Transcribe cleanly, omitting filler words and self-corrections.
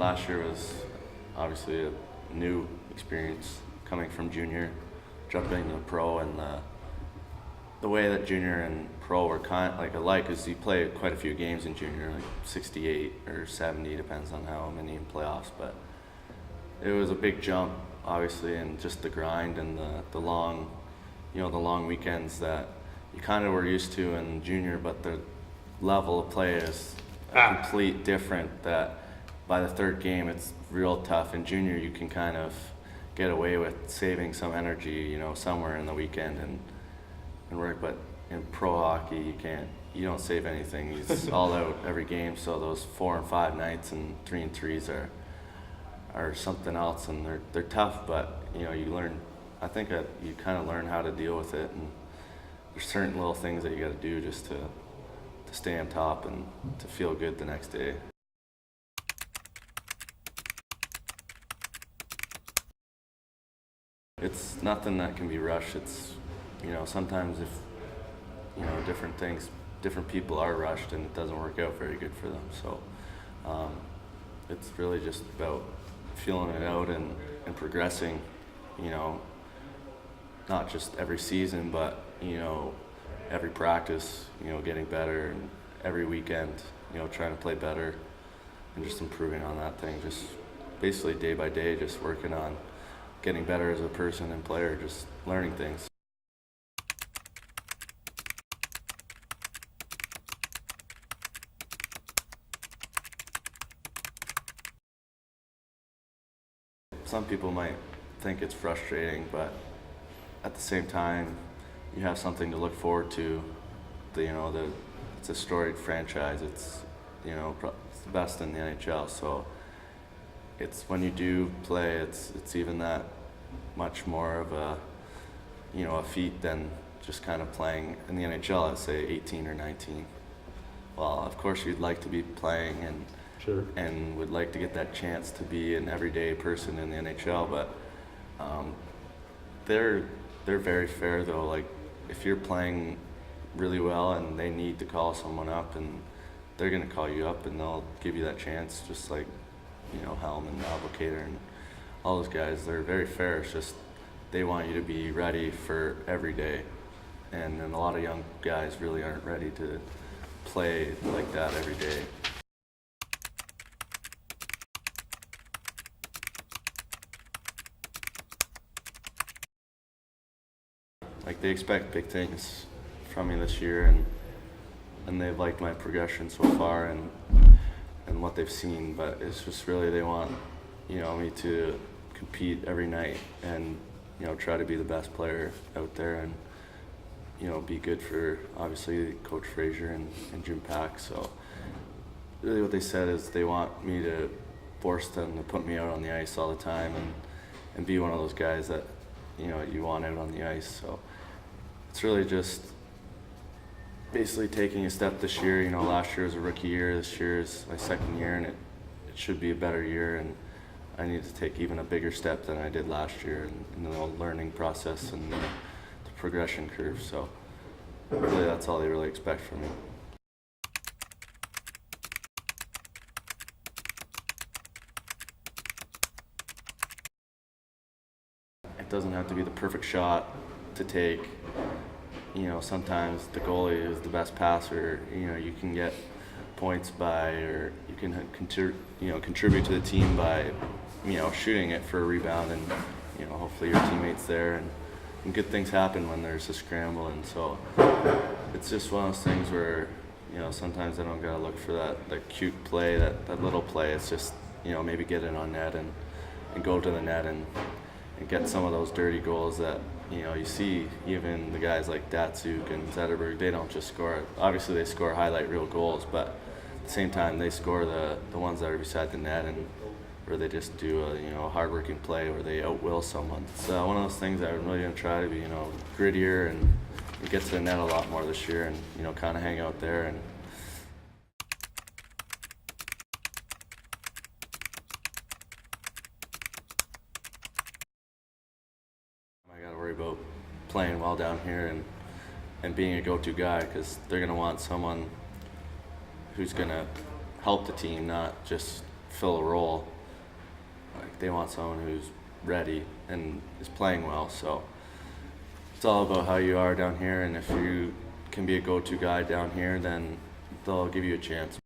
last year was obviously a new experience coming from junior, jumping to pro, and the way that junior and pro were kind of like alike is you play quite a few games in junior, like 68 or 70, depends on how many in playoffs. But it was a big jump, obviously, and just the grind and the long, the long weekends that you kind of were used to in junior, but the level of play is complete different. That by the third game, it's real tough. In junior, you can kind of get away with saving some energy, somewhere in the weekend and work. But in pro hockey, you don't save anything. It's all out every game. So those 4 and 5 nights and 3 and 3s are something else, and they're tough. But you learn. I think that you kind of learn how to deal with it, and there's certain little things that you got to do just to stay on top and to feel good the next day. It's nothing that can be rushed. It's, sometimes if, different people are rushed and it doesn't work out very good for them. So it's really just about feeling it out and progressing, not just every season, but, every practice, getting better, and every weekend, trying to play better and just improving on that thing. Just basically day by day, just working on getting better as a person and player, just learning things. Some people might think it's frustrating, but at the same time, you have something to look forward to. It's a storied franchise. It's it's the best in the NHL. So it's when you do play, it's even that much more of a a feat than just kind of playing in the NHL at say 18 or 19. Well, of course you'd like to be playing and Sure. and would like to get that chance to be an everyday person in the NHL, but they're very fair though. Like if you're playing really well and they need to call someone up, and they're gonna call you up and they'll give you that chance, just like Helm and Alvocator and all those guys. They're very fair. It's just they want you to be ready for every day, and then a lot of young guys really aren't ready to play like that every day. Like they expect big things from me this year, and they've liked my progression so far and what they've seen. But it's just really they want me to compete every night and try to be the best player out there, and be good for obviously Coach Fraser and Jim Pack. So really what they said is they want me to force them to put me out on the ice all the time and be one of those guys that you want out on the ice. So it's really just basically taking a step this year. Last year was a rookie year. This year is my second year, and it should be a better year. And I need to take even a bigger step than I did last year in the learning process and the progression curve. So really, that's all they really expect from me. It doesn't have to be the perfect shot to take. Sometimes the goalie is the best passer. You can get points by, or you can contribute to the team by, shooting it for a rebound, and hopefully your teammate's there, and good things happen when there's a scramble. And so it's just one of those things where sometimes I don't gotta look for that cute play, that little play. It's just maybe get it on net and go to the net and get some of those dirty goals that you see. Even the guys like Datsuk and Zetterberg, they don't just score it. Obviously they score highlight reel goals, but at the same time they score the ones that are beside the net, and where they just do a hard-working play where they outwill someone. It's one of those things that I'm really gonna try to be grittier and get to the net a lot more this year, and kind of hang out there. And I got to worry about playing well down here and being a go-to guy, because they're going to want someone who's going to help the team, not just fill a role. Like they want someone who's ready and is playing well. So it's all about how you are down here, and if you can be a go-to guy down here, then they'll give you a chance.